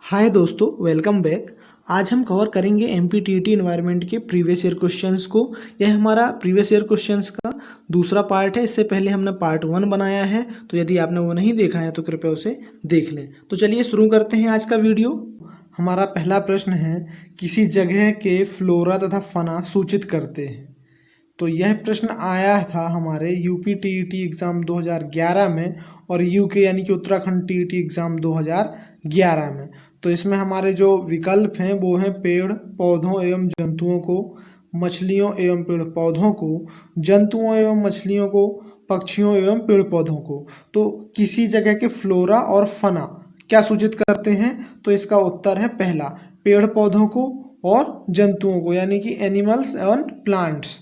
हाय दोस्तों, welcome back. आज हम कवर करेंगे एमपीटीईटी एनवायरनमेंट के प्रीवियस ईयर क्वेश्चंस को। यह हमारा प्रीवियस ईयर क्वेश्चंस का दूसरा पार्ट है। इससे पहले हमने पार्ट 1 बनाया है, तो यदि आपने वो नहीं देखा है तो कृपया उसे देख लें। तो चलिए शुरू करते हैं आज का वीडियो। हमारा पहला प्रश्न है, किसी जगह के फ्लोरा तथा फना सूचित करते हैं। तो यह प्रश्न आया था हमारे यूपी टीईटी एग्ज़ाम 2011 में और यूके यानी कि उत्तराखंड टीईटी एग्ज़ाम 2011 में। तो इसमें हमारे जो विकल्प हैं वो हैं पेड़ पौधों एवं जंतुओं को, मछलियों एवं पेड़ पौधों को, जंतुओं एवं मछलियों को, पक्षियों एवं पेड़ पौधों को। तो किसी जगह के फ्लोरा और फना क्या सूचित करते हैं? तो इसका उत्तर है पहला, पेड़ पौधों को और जंतुओं को, यानी कि एनिमल्स एवं प्लांट्स।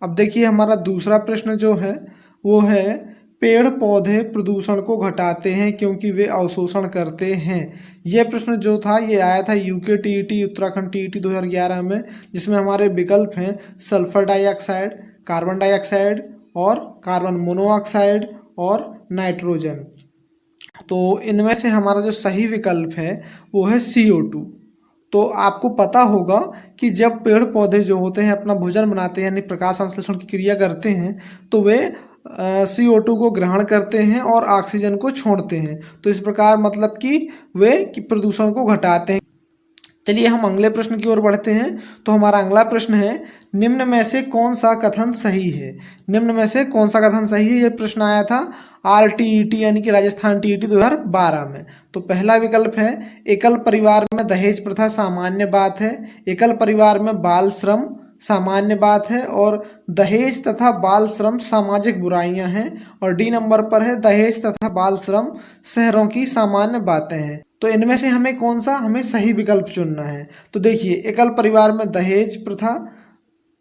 अब देखिए हमारा दूसरा प्रश्न जो है वो है, पेड़ पौधे प्रदूषण को घटाते हैं क्योंकि वे अवशोषण करते हैं। यह प्रश्न जो था ये आया था यूके टीईटी उत्तराखंड टीईटी 2011 में, जिसमें हमारे विकल्प हैं सल्फर डाइऑक्साइड, कार्बन डाइऑक्साइड और कार्बन मोनोऑक्साइड और नाइट्रोजन। तो इनमें से हमारा जो सही विकल्प है वो है CO2। तो आपको पता होगा कि जब पेड़ पौधे जो होते हैं अपना भोजन बनाते हैं यानी प्रकाश संश्लेषण की क्रिया करते हैं, तो वे CO2 को ग्रहण करते हैं और ऑक्सीजन को छोड़ते हैं। तो इस प्रकार मतलब कि वे प्रदूषण को घटाते हैं। चलिए हम अगले प्रश्न की ओर बढ़ते हैं। तो हमारा अगला प्रश्न है, निम्न में से कौन सा कथन सही है? निम्न में से कौन सा कथन सही है? यह प्रश्न आया था RTET यानी कि राजस्थान टीईटी 2012 में। तो पहला विकल्प है, एकल परिवार में दहेज प्रथा सामान्य बात है, एकल परिवार में बाल श्रम सामान्य बात है और दहेज तथा बाल श्रम सामाजिक बुराइयां हैं। और डी नंबर पर है, दहेज तथा बाल श्रम शहरों की सामान्य बातें हैं। तो इनमें से हमें कौन सा हमें सही विकल्प चुनना है? तो देखिए, एकल परिवार में दहेज प्रथा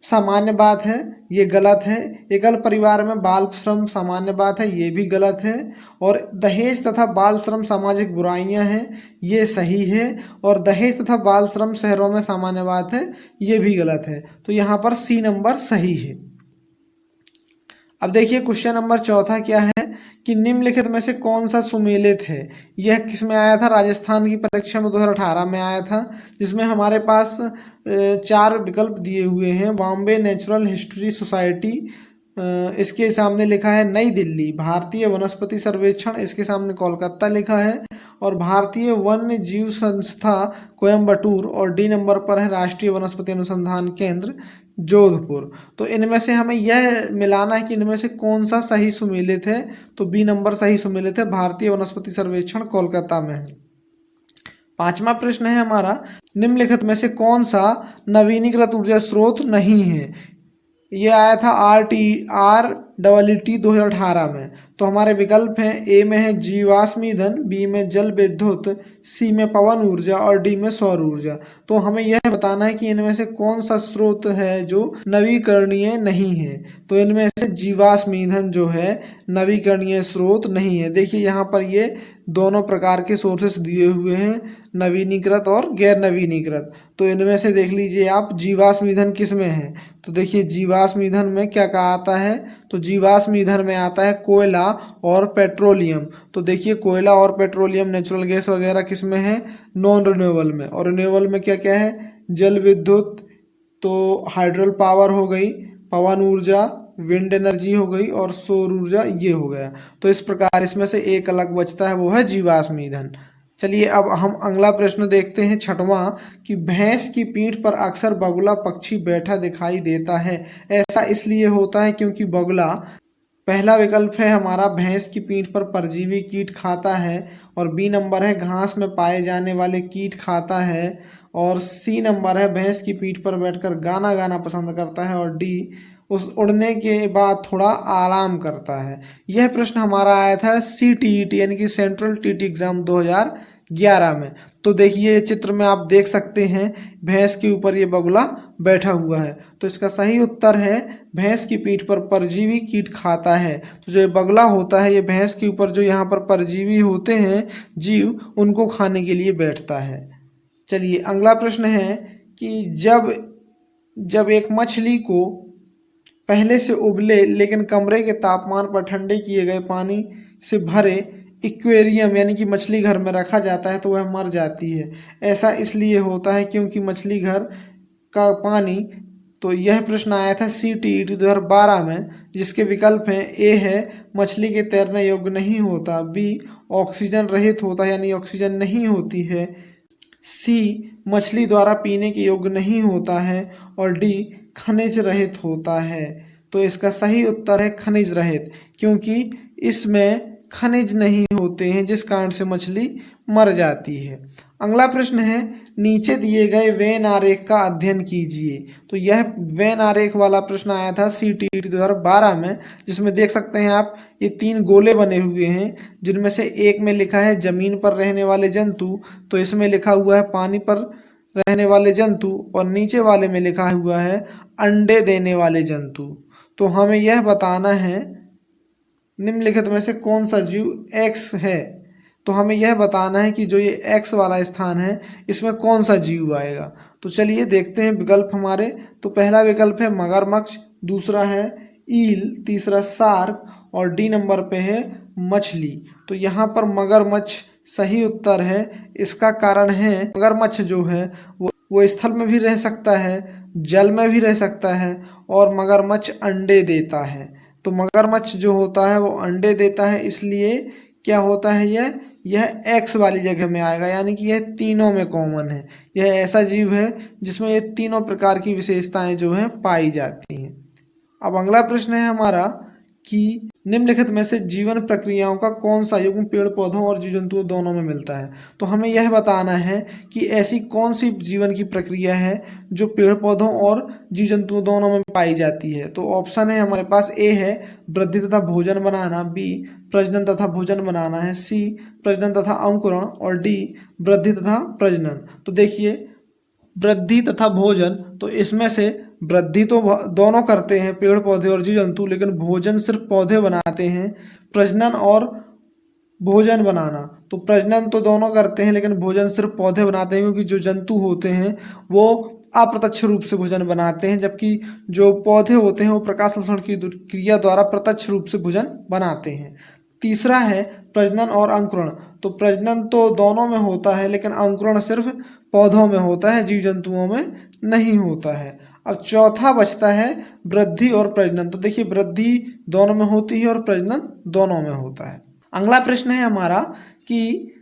सामान्य बात है, ये गलत है। एकल परिवार में बाल श्रम सामान्य बात है, ये भी गलत है। और दहेज तथा बाल श्रम सामाजिक बुराइयां हैं, ये सही है। और दहेज तथा बाल श्रम शहरों में सामान्य बात है, ये भी गलत है। तो यहाँ पर सी नंबर सही है। अब देखिए क्वेश्चन नंबर चौथा क्या है कि निम्नलिखित में से कौन सा सुमेलित है? यह किस में आया था? राजस्थान की परीक्षा में 2018 में आया था, जिसमें हमारे पास 4 विकल्प दिए हुए हैं। बॉम्बे नेचुरल हिस्ट्री सोसाइटी, इसके सामने लिखा है नई दिल्ली। भारतीय वनस्पति सर्वेक्षण, इसके सामने कोलकाता लिखा है। और भारतीय वन्य जीव संस्था कोयम्बटूर। और डी नंबर पर है राष्ट्रीय वनस्पति अनुसंधान केंद्र जोधपुर। तो इनमें से हमें यह मिलाना है कि इनमें से कौन सा सही सुमेलित है। तो बी नंबर सही सुमेलित है, भारतीय वनस्पति सर्वेक्षण कोलकाता में है। पांचवा प्रश्न है हमारा, निम्नलिखित में से कौन सा नवीनीकृत ऊर्जा स्रोत नहीं है? ये आया था RTET 2018 में। तो हमारे विकल्प हैं, ए में है जीवाश्म ईंधन, बी में जल विद्युत, सी में पवन ऊर्जा और डी में सौर ऊर्जा। तो हमें यह बताना है कि इनमें से कौन सा स्रोत है जो नवीकरणीय नहीं है। तो इनमें से जीवाश्म ईंधन जो है नवीकरणीय स्रोत नहीं है। देखिए यहाँ पर ये दोनों प्रकार के सोर्सेस दिए हुए हैं, नवीनीकृत और गैर नवीनीकृत। तो इनमें से देख लीजिए आप, जीवाश्म ईंधन किस में है? तो देखिए जीवाश्म ईंधन में क्या कहा आता है? तो जीवाश्म ईंधन में आता है कोयला और पेट्रोलियम। तो देखिए कोयला और पेट्रोलियम, नेचुरल गैस वगैरह किस में है? नॉन रिन्यूएबल में। और रिन्यूएबल में क्या क्या है? जल विद्युत, तो हाइड्रल पावर हो गई, पवन ऊर्जा, विंड एनर्जी हो गई और सौर ऊर्जा, ये हो गया। तो इस प्रकार इसमें से एक अलग बचता है, वो है जीवाश्म ईंधन। चलिए अब हम अगला प्रश्न देखते हैं, छठवां, कि भैंस की पीठ पर अक्सर बगुला पक्षी बैठा दिखाई देता है। ऐसा इसलिए होता है क्योंकि बगुला, पहला विकल्प है हमारा, भैंस की पीठ पर परजीवी कीट खाता है। और बी नंबर है, घास में पाए जाने वाले कीट खाता है। और सी नंबर है, भैंस की पीठ पर बैठकर गाना गाना पसंद करता है। और डी, उस उड़ने के बाद थोड़ा आराम करता है। यह प्रश्न हमारा आया था CTET यानी कि सेंट्रल टीटी एग्जाम 2011 में। तो देखिए चित्र में आप देख सकते हैं, भैंस के ऊपर ये बगुला बैठा हुआ है। तो इसका सही उत्तर है, भैंस की पीठ पर परजीवी कीट खाता है। तो जो ये बगुला होता है, ये भैंस के ऊपर जो यहाँ पर परजीवी होते हैं जीव, उनको खाने के लिए बैठता है। चलिए अगला प्रश्न है कि जब एक मछली को पहले से उबले लेकिन कमरे के तापमान पर ठंडे किए गए पानी से भरे एक्वेरियम यानी कि मछली घर में रखा जाता है तो वह मर जाती है। ऐसा इसलिए होता है क्योंकि मछली घर का पानी, तो यह प्रश्न आया था CTET 2012 में, जिसके विकल्प हैं ए है मछली के तैरने योग्य नहीं होता, बी ऑक्सीजन रहित होता है यानी ऑक्सीजन नहीं होती है, सी मछली द्वारा पीने के योग्य नहीं होता है और डी खनिज रहित होता है। तो इसका सही उत्तर है खनिज रहित, क्योंकि इसमें खनिज नहीं होते हैं जिस कारण से मछली मर जाती है। अगला प्रश्न है नीचे दिए गए वेन आरेख का अध्ययन कीजिए। तो यह वेन आरेख वाला प्रश्न आया था CTET 2012 में, जिसमें देख सकते हैं आप ये 3 गोले बने हुए हैं, जिनमें से एक में लिखा है जमीन पर रहने वाले जंतु, तो इसमें लिखा हुआ है पानी पर रहने वाले जंतु, और नीचे वाले में लिखा हुआ है अंडे देने वाले जंतु। तो हमें यह बताना है निम्नलिखित में से कौन सा जीव X है। तो हमें यह बताना है कि जो ये X वाला स्थान है इसमें कौन सा जीव आएगा। तो चलिए देखते हैं विकल्प हमारे। तो पहला विकल्प है मगरमच्छ, दूसरा है ईल, तीसरा शार्क और डी नंबर पे है मछली। तो यहाँ पर मगरमच्छ सही उत्तर है। इसका कारण है मगरमच्छ जो है वो स्थल में भी रह सकता है, जल में भी रह सकता है, और मगरमच्छ अंडे देता है। तो मगरमच्छ जो होता है वो अंडे देता है, इसलिए क्या होता है यह X वाली जगह में आएगा, यानी कि यह तीनों में कॉमन है। यह ऐसा जीव है जिसमें ये तीनों प्रकार की विशेषताएं जो हैं पाई जाती हैं। अब अगला प्रश्न है हमारा कि निम्नलिखित में से जीवन प्रक्रियाओं का कौन सा युग्म पेड़ पौधों और जीव जंतुओं दोनों में मिलता है। तो हमें यह बताना है कि ऐसी कौन सी जीवन की प्रक्रिया है जो पेड़ पौधों और जीव जंतुओं दोनों में पाई जाती है। तो ऑप्शन है हमारे पास ए है वृद्धि तथा भोजन बनाना, बी प्रजनन तथा भोजन बनाना है, सी प्रजनन तथा अंकुरण और डी वृद्धि तथा प्रजनन। तो देखिए वृद्धि तथा भोजन, तो इसमें से वृद्धि तो दोनों करते हैं पेड़ पौधे और जीव जंतु, लेकिन भोजन सिर्फ पौधे बनाते हैं। प्रजनन और भोजन बनाना, तो प्रजनन तो दोनों करते हैं लेकिन भोजन सिर्फ पौधे बनाते हैं, क्योंकि जो जंतु होते हैं वो अप्रत्यक्ष रूप से भोजन बनाते हैं, जबकि जो पौधे होते हैं वो प्रकाश संश्लेषण की क्रिया द्वारा प्रत्यक्ष रूप से भोजन बनाते हैं। तीसरा है प्रजनन और अंकुरण, तो प्रजनन तो दोनों में होता है लेकिन अंकुरण सिर्फ पौधों में होता है, जीव जंतुओं में नहीं होता है। अब चौथा बचता है वृद्धि और प्रजनन। तो देखिए वृद्धि दोनों में होती है और प्रजनन दोनों में होता है। अगला प्रश्न है हमारा कि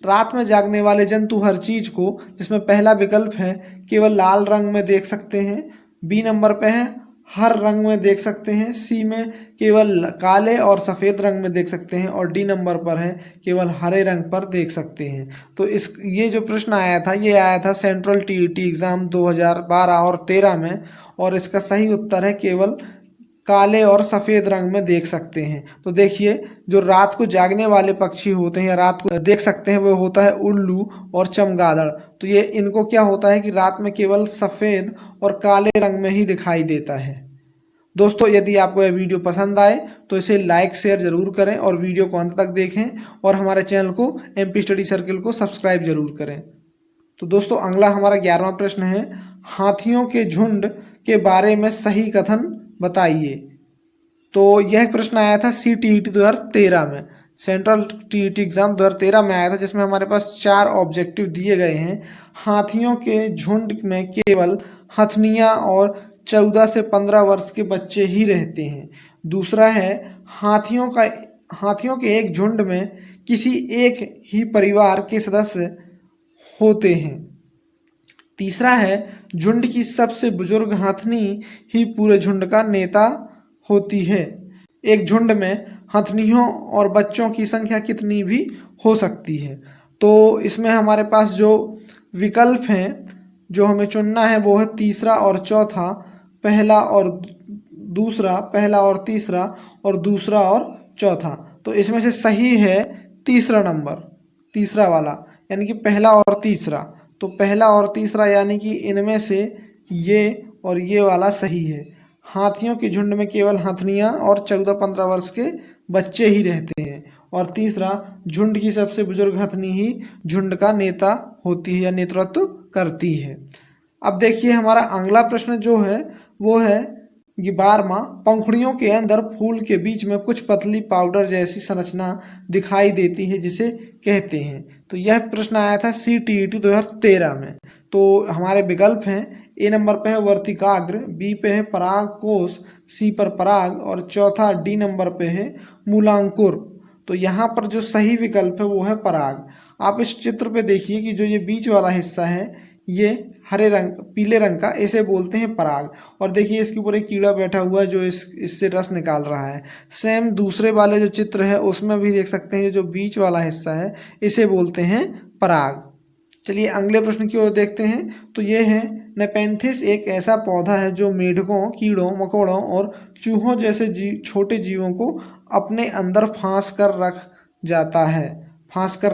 रात में जागने वाले जंतु हर चीज को, जिसमें पहला विकल्प है केवल लाल रंग में देख सकते हैं, बी नंबर पे है हर रंग में देख सकते हैं, सी में केवल काले और सफ़ेद रंग में देख सकते हैं, और डी नंबर पर है केवल हरे रंग पर देख सकते हैं। तो ये जो प्रश्न आया था ये आया था सेंट्रल TET एग्ज़ाम 2012 और 13 में, और इसका सही उत्तर है केवल काले और सफ़ेद रंग में देख सकते हैं। तो देखिए जो रात को जागने वाले पक्षी होते हैं या रात को देख सकते हैं वो होता है उल्लू और चमगादड़। तो ये इनको क्या होता है कि रात में केवल सफ़ेद और काले रंग में ही दिखाई देता है। दोस्तों यदि आपको यह वीडियो पसंद आए तो इसे लाइक शेयर ज़रूर करें और वीडियो को अंत तक देखें, और हमारे चैनल को MP स्टडी सर्किल को सब्सक्राइब जरूर करें। तो दोस्तों अगला हमारा 11वां प्रश्न है हाथियों के झुंड के बारे में सही कथन बताइए। तो यह प्रश्न आया था CTET 2013 में, सेंट्रल TET एग्ज़ाम 2013 में आया था, जिसमें हमारे पास 4 ऑब्जेक्टिव दिए गए हैं। हाथियों के झुंड में केवल हथनियाँ और 14 से 15 वर्ष के बच्चे ही रहते हैं। दूसरा है हाथियों के एक झुंड में किसी एक ही परिवार के सदस्य होते हैं। तीसरा है झुंड की सबसे बुजुर्ग हथनी ही पूरे झुंड का नेता होती है। एक झुंड में हथनियों और बच्चों की संख्या कितनी भी हो सकती है। तो इसमें हमारे पास जो विकल्प हैं जो हमें चुनना है वो है तीसरा और चौथा, पहला और दूसरा, पहला और तीसरा, और दूसरा और चौथा। तो इसमें से सही है तीसरा नंबर, तीसरा वाला, यानी कि पहला और तीसरा। तो पहला और तीसरा यानी कि इनमें से ये और ये वाला सही है। हाथियों के झुंड में केवल हथनियाँ और 14-15 वर्ष के बच्चे ही रहते हैं, और तीसरा झुंड की सबसे बुजुर्ग हथनी ही झुंड का नेता होती है या नेतृत्व करती है। अब देखिए हमारा अगला प्रश्न जो है वो है 12वां, पंखुड़ियों के अंदर फूल के बीच में कुछ पतली पाउडर जैसी संरचना दिखाई देती है जिसे कहते हैं। तो यह प्रश्न आया था CTET 2013 में। तो हमारे विकल्प हैं, ए नंबर पे है वर्तिकाग्र, बी पे है पराग कोश, सी पर पराग और चौथा डी नंबर पे है मूलांकुर। तो यहाँ पर जो सही विकल्प है वो है पराग। आप इस चित्र पे देखिए कि जो ये बीच वाला हिस्सा है ये हरे रंग पीले रंग का, इसे बोलते हैं पराग। और देखिए इसके ऊपर एक कीड़ा बैठा हुआ है जो इससे रस निकाल रहा है। सेम दूसरे वाले जो चित्र है उसमें भी देख सकते हैं जो बीच वाला हिस्सा है इसे बोलते हैं पराग। चलिए अगले प्रश्न की ओर देखते हैं। तो ये है, नेपेंथिस एक ऐसा पौधा है जो मेढकों, कीड़ों, मकोड़ों और चूहों जैसे छोटे जीवों को अपने अंदर फांस कर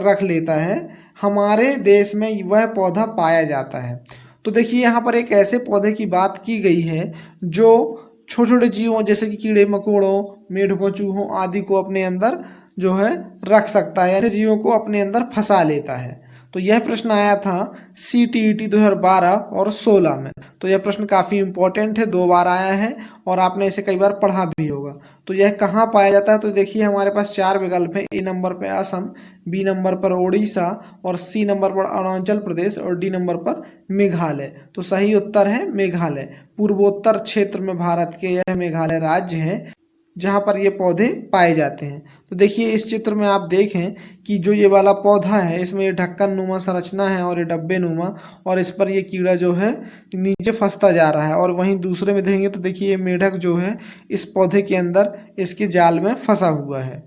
रख लेता है। हमारे देश में वह पौधा पाया जाता है। तो देखिए यहाँ पर एक ऐसे पौधे की बात की गई है जो छोटे छोटे जीवों जैसे कि कीड़े मकोड़ों, मेढकों, चूहों आदि को अपने अंदर जो है रख सकता है, ऐसे जीवों को अपने अंदर फंसा लेता है। तो यह प्रश्न आया था CTET 2012 और 16 में। तो यह प्रश्न काफ़ी इंपॉर्टेंट है, 2 बार आया है और आपने इसे कई बार पढ़ा भी होगा। तो यह कहाँ पाया जाता है? तो देखिए हमारे पास 4 विकल्प हैं। ए नंबर पर असम, बी नंबर पर उड़ीसा और सी नंबर पर अरुणाचल प्रदेश और डी नंबर पर मेघालय। तो सही उत्तर है मेघालय। पूर्वोत्तर क्षेत्र में भारत के यह मेघालय राज्य है जहाँ पर ये पौधे पाए जाते हैं। तो देखिए इस चित्र में आप देखें कि जो ये वाला पौधा है इसमें ये ढक्कन नुमा संरचना है और ये डब्बे नुमा, और इस पर ये कीड़ा जो है नीचे फंसता जा रहा है। और वहीं दूसरे में देखेंगे तो देखिए ये मेढक जो है इस पौधे के अंदर इसके जाल में फंसा हुआ है।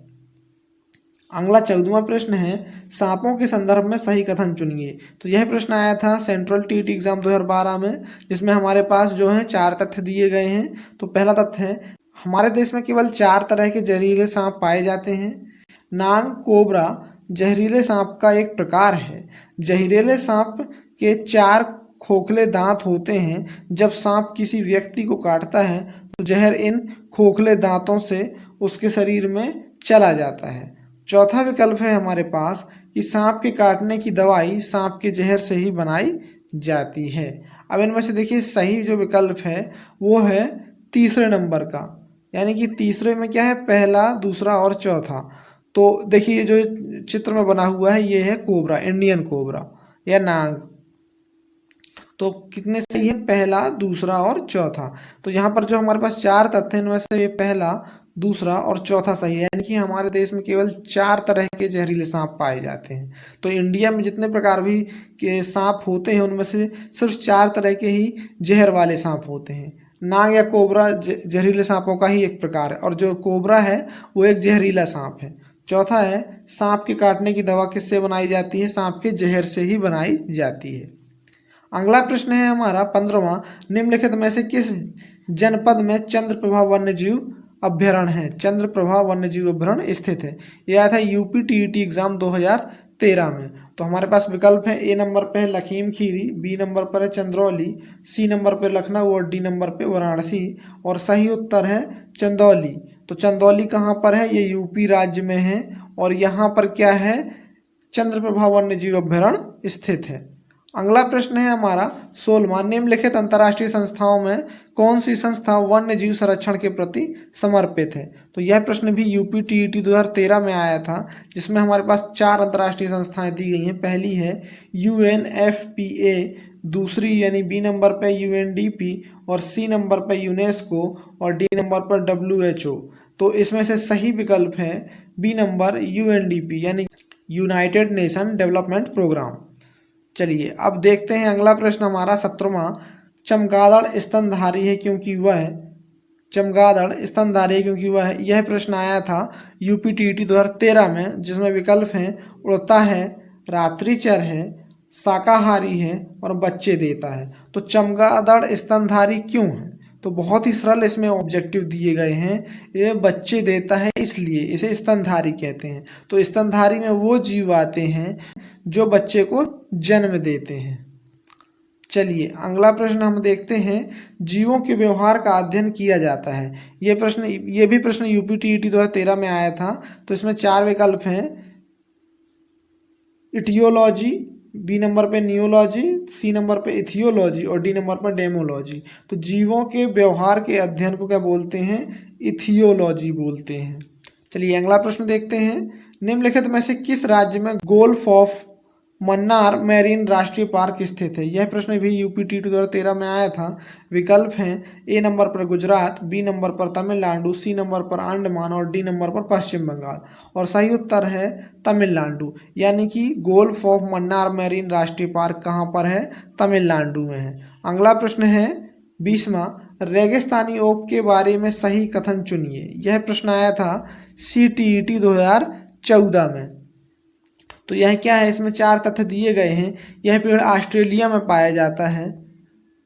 अगला 14वां प्रश्न है, सांपों के संदर्भ में सही कथन चुनिए। तो यह प्रश्न आया था सेंट्रल TET एग्जाम 2012 में, जिसमें हमारे पास जो है 4 तथ्य दिए गए हैं। तो पहला तथ्य है, हमारे देश में केवल 4 तरह के जहरीले सांप पाए जाते हैं। नाग कोबरा जहरीले सांप का एक प्रकार है। जहरीले सांप के 4 खोखले दांत होते हैं। जब सांप किसी व्यक्ति को काटता है तो जहर इन खोखले दांतों से उसके शरीर में चला जाता है। चौथा विकल्प है हमारे पास कि सांप के काटने की दवाई सांप के जहर से ही बनाई जाती है। अब इनमें से देखिए सही जो विकल्प है वो है तीसरे नंबर का, यानी कि तीसरे में क्या है, पहला, दूसरा और चौथा। तो देखिए जो चित्र में बना हुआ है ये है कोबरा, इंडियन कोबरा या नाग। तो कितने सही है, पहला, दूसरा और चौथा। तो यहाँ पर जो हमारे पास 4 तथ्य हैं इनमें से ये पहला, दूसरा और चौथा सही है, यानी कि हमारे देश में केवल 4 तरह के जहरीले सांप पाए जाते हैं। तो इंडिया में जितने प्रकार भी के सांप होते हैं उनमें से सिर्फ 4 तरह के ही जहर वाले सांप होते हैं। नाग या कोबरा जहरीले सांपों का ही एक प्रकार है, और जो कोबरा है वो एक जहरीला सांप है। चौथा है, सांप के काटने की दवा किससे बनाई जाती है? सांप के जहर से ही बनाई जाती है। अगला प्रश्न है हमारा 15वां, निम्नलिखित में से किस जनपद में चंद्रप्रभा वन्यजीव अभ्यारण्य है? चंद्रप्रभा वन्यजीव अभ्यारण्य स्थित है। यह आया था UP-TET एग्जाम 2013 में। तो हमारे पास विकल्प है, ए नंबर पे है लखीम खीरी, बी नंबर पर है चंदौली, सी नंबर पे लखनऊ और डी नंबर पे वाराणसी। और सही उत्तर है चंदौली। तो चंदौली कहाँ पर है? ये UP राज्य में है और यहाँ पर क्या है, चंद्रप्रभा वन्यजीव अभ्यारण्य स्थित है। अगला प्रश्न है हमारा 16वां, निम्नलिखित अंतर्राष्ट्रीय संस्थाओं में कौन सी संस्था वन्य जीव संरक्षण के प्रति समर्पित है? तो यह प्रश्न भी UP-TET 2013 में आया था, जिसमें हमारे पास 4 अंतर्राष्ट्रीय संस्थाएं दी गई हैं। पहली है UNFPA, दूसरी यानी बी नंबर पर UNDP और सी नंबर पर यूनेस्को और डी नंबर पर WHO। तो इसमें से सही विकल्प है बी नंबर UNDP यानी यूनाइटेड नेशन डेवलपमेंट प्रोग्राम। चलिए अब देखते हैं अगला प्रश्न हमारा 17वां, चमगादड़ स्तनधारी है क्योंकि वह यह प्रश्न आया था UP-TET 2013 में, जिसमें विकल्प हैं उड़ता है, रात्रिचर है, शाकाहारी है और बच्चे देता है। तो चमगादड़ स्तनधारी क्यों है? तो बहुत ही सरल इसमें ऑब्जेक्टिव दिए गए हैं। ये बच्चे देता है इसलिए इसे स्तनधारी कहते हैं। तो स्तनधारी में वो जीव आते हैं जो बच्चे को जन्म देते हैं। चलिए अगला प्रश्न हम देखते हैं, जीवों के व्यवहार का अध्ययन किया जाता है। ये भी प्रश्न UP-TET 2013 में आया था। तो इसमें 4 विकल्प हैं, इटियोलॉजी, बी नंबर पे नियोलॉजी, सी नंबर पे इथियोलॉजी और डी नंबर पर डेमोलॉजी। तो जीवों के व्यवहार के अध्ययन को क्या बोलते हैं? इथियोलॉजी बोलते हैं। चलिए अगला प्रश्न देखते हैं। निम्नलिखित में से किस राज्य में गोल्फ ऑफ मन्नार मैरीन राष्ट्रीय पार्क स्थित है? यह प्रश्न भी यूपीटी 2013 में आया था। विकल्प हैं ए नंबर पर गुजरात, बी नंबर पर तमिलनाडु, सी नंबर पर अंडमान और डी नंबर पर पश्चिम बंगाल। और सही उत्तर है तमिलनाडु, यानी कि गोल्फ ऑफ मन्नार मैरीन राष्ट्रीय पार्क कहाँ पर है? तमिलनाडु में है। अगला प्रश्न है 20वां, रेगिस्तानी ओक के बारे में सही कथन चुनिए। यह प्रश्न आया था CTET 2014 में। तो यह क्या है? इसमें 4 तथ्य दिए गए हैं। यह पेड़ ऑस्ट्रेलिया में पाया जाता है।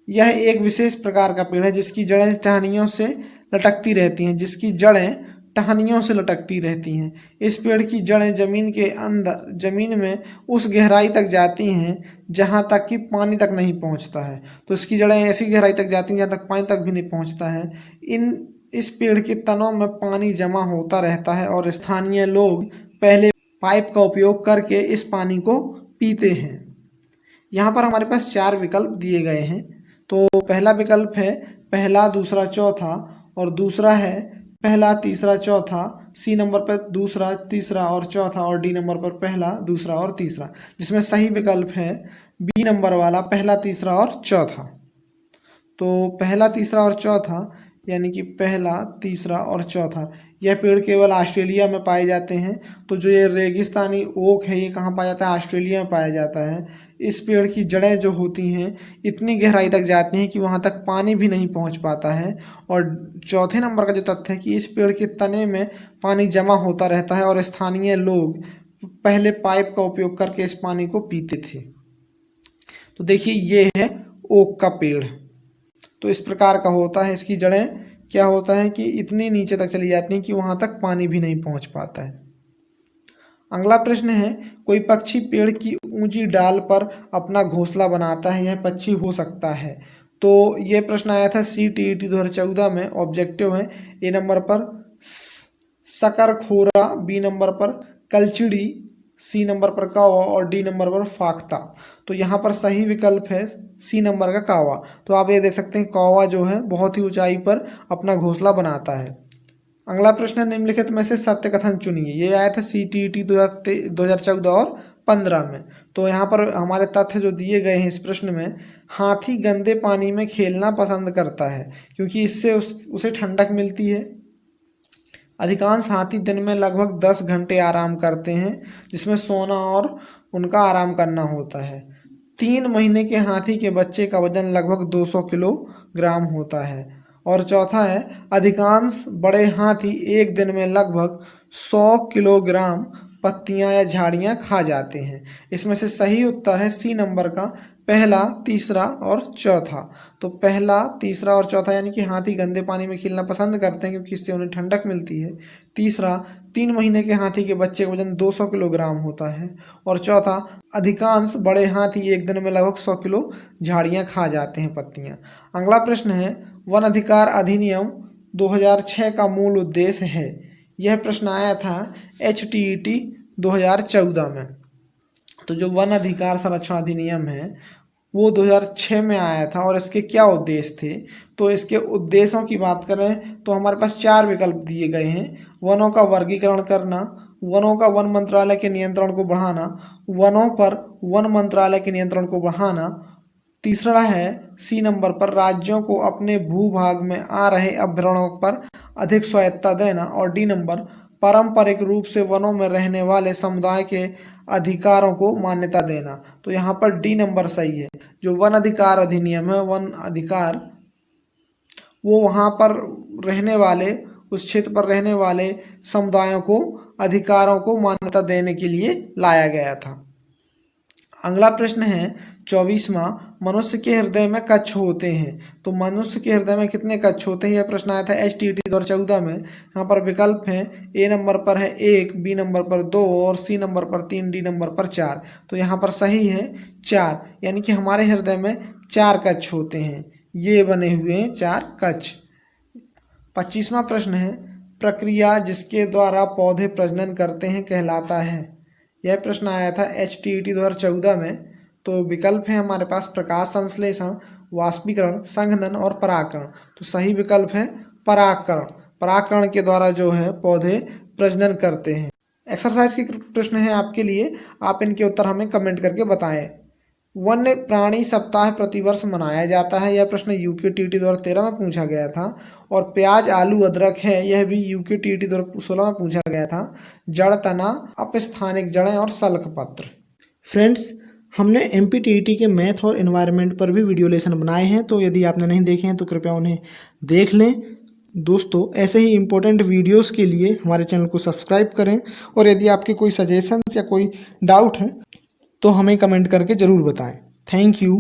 यह एक विशेष प्रकार का पेड़ है जिसकी जड़ें टहनियों से लटकती रहती हैं, इस पेड़ की जड़ें जमीन के अंदर, जमीन में उस गहराई तक जाती हैं जहां तक कि पानी तक नहीं पहुंचता है। तो इसकी जड़ें ऐसी गहराई तक जाती हैं जहां तक पानी तक भी नहीं पहुंचता है। इस पेड़ के तनों में पानी जमा होता रहता है और स्थानीय लोग पहले पाइप का उपयोग करके इस पानी को पीते हैं। यहाँ पर हमारे पास 4 विकल्प दिए गए हैं। तो पहला विकल्प है पहला, दूसरा, चौथा, और दूसरा है पहला, तीसरा, चौथा, सी नंबर पर दूसरा, तीसरा और चौथा, और डी नंबर पर पहला, दूसरा और तीसरा, जिसमें सही विकल्प है बी नंबर वाला, पहला, तीसरा और चौथा। तो पहला, तीसरा और चौथा, यानी कि पहला, तीसरा और चौथा, यह पेड़ केवल ऑस्ट्रेलिया में पाए जाते हैं। तो जो ये रेगिस्तानी ओक है ये कहाँ पाया जाता है? ऑस्ट्रेलिया में पाया जाता है। इस पेड़ की जड़ें जो होती हैं इतनी गहराई तक जाती हैं कि वहाँ तक पानी भी नहीं पहुँच पाता है। और चौथे नंबर का जो तथ्य है कि इस पेड़ के तने में पानी जमा होता रहता है और स्थानीय लोग पहले पाइप का उपयोग करके इस पानी को पीते थे। तो देखिए ये है ओक का पेड़। तो इस प्रकार का होता है। इसकी जड़ें क्या होता है कि इतनी नीचे तक चली जाती हैं कि वहाँ तक पानी भी नहीं पहुँच पाता है। अगला प्रश्न है, कोई पक्षी पेड़ की ऊंची डाल पर अपना घोंसला बनाता है, यह पक्षी हो सकता है? तो ये प्रश्न आया था CTET 2014 में। ऑब्जेक्टिव है ए नंबर पर शकरखोरा, बी नंबर पर कलचिड़ी, सी नंबर पर कावा और डी नंबर पर फाख्ता। तो यहाँ पर सही विकल्प है सी नंबर का कावा। तो आप ये देख सकते हैं कावा जो है बहुत ही ऊंचाई पर अपना घोंसला बनाता है। अगला प्रश्न, निम्नलिखित में से सत्य कथन चुनिए। ये आया था CTET 2014 और 15 में। तो यहाँ पर हमारे तथ्य जो दिए गए हैं इस प्रश्न में, हाथी गंदे पानी में खेलना पसंद करता है क्योंकि इससे उसे ठंडक मिलती है। अधिकांश हाथी दिन में लगभग 10 घंटे आराम करते हैं, जिसमें सोना और उनका आराम करना होता है। 3 महीने के हाथी के बच्चे का वजन लगभग 200 किलोग्राम होता है। और चौथा है, अधिकांश बड़े हाथी एक दिन में लगभग 100 किलोग्राम पत्तियां या झाड़ियां खा जाते हैं। इसमें से सही उत्तर है सी नंबर का, पहला, तीसरा और चौथा। तो पहला, तीसरा और चौथा, यानी कि हाथी गंदे पानी में खेलना पसंद करते हैं क्योंकि इससे उन्हें ठंडक मिलती है। तीसरा, 3 महीने के हाथी के बच्चे का वजन 200 किलोग्राम होता है। और चौथा, अधिकांश बड़े हाथी एक दिन में लगभग 100 किलो झाड़ियाँ खा जाते हैं, पत्तियाँ। अगला प्रश्न है, वन अधिकार अधिनियम 2006 का मूल उद्देश्य है। यह प्रश्न आया था HTET 2014 में। तो जो वन अधिकार संरक्षण अधिनियम है वो 2006 में आया था और इसके क्या उद्देश्य थे? तो इसके उद्देश्यों की बात करें तो हमारे पास 4 विकल्प दिए गए हैं। वनों का वर्गीकरण करना, वनों का वन मंत्रालय के नियंत्रण को बढ़ाना, वनों पर वन मंत्रालय के नियंत्रण को बढ़ाना। तीसरा है सी नंबर पर, राज्यों को अपने भूभाग में आ रहे अभ्यारण्यों पर अधिक स्वायत्तता देना। और डी नंबर, पारंपरिक रूप से वनों में रहने वाले समुदाय के अधिकारों को मान्यता देना। तो यहाँ पर डी नंबर सही है। जो वन अधिकार अधिनियम है, वन अधिकार वो वहाँ पर रहने वाले, उस क्षेत्र पर रहने वाले समुदायों को अधिकारों को मान्यता देने के लिए लाया गया था। अगला प्रश्न है 24वां, मनुष्य के हृदय में कक्ष होते हैं। तो मनुष्य के हृदय में कितने कक्ष होते हैं? यह प्रश्न आया था HTET 2014 में। यहाँ पर विकल्प हैं, ए नंबर पर है 1, बी नंबर पर 2 और सी नंबर पर 3, डी नंबर पर 4। तो यहाँ पर सही है 4, यानी कि हमारे हृदय में 4 कक्ष होते हैं। ये बने हुए हैं 4 कक्ष। 25वां प्रश्न है, प्रक्रिया जिसके द्वारा पौधे प्रजनन करते हैं कहलाता है। यह प्रश्न आया था HTET 2014 में। तो विकल्प है हमारे पास प्रकाश संश्लेषण, वाष्पीकरण, संघनन और परागकण। तो सही विकल्प है परागकण। परागकण के द्वारा जो है पौधे प्रजनन करते हैं। एक्सरसाइज की प्रश्न है आपके लिए, आप इनके उत्तर हमें कमेंट करके बताएं। वन्य प्राणी सप्ताह प्रतिवर्ष मनाया जाता है, यह प्रश्न यूके टीटी 2013 में पूछा गया था। और प्याज, आलू, अदरक है, यह भी यूके टीटी 2016 में पूछा गया था। जड़ तना, अपस्थानिक जड़ें और सल्क पत्र। फ्रेंड्स, हमने एमपीटीईटी के मैथ और एनवायरनमेंट पर भी वीडियो लेसन बनाए हैं, तो यदि आपने नहीं देखे हैं तो कृपया उन्हें देख लें। दोस्तों, ऐसे ही इम्पोर्टेंट वीडियोस के लिए हमारे चैनल को सब्सक्राइब करें, और यदि आपके कोई सजेशंस या कोई डाउट है तो हमें कमेंट करके ज़रूर बताएं। Thank you.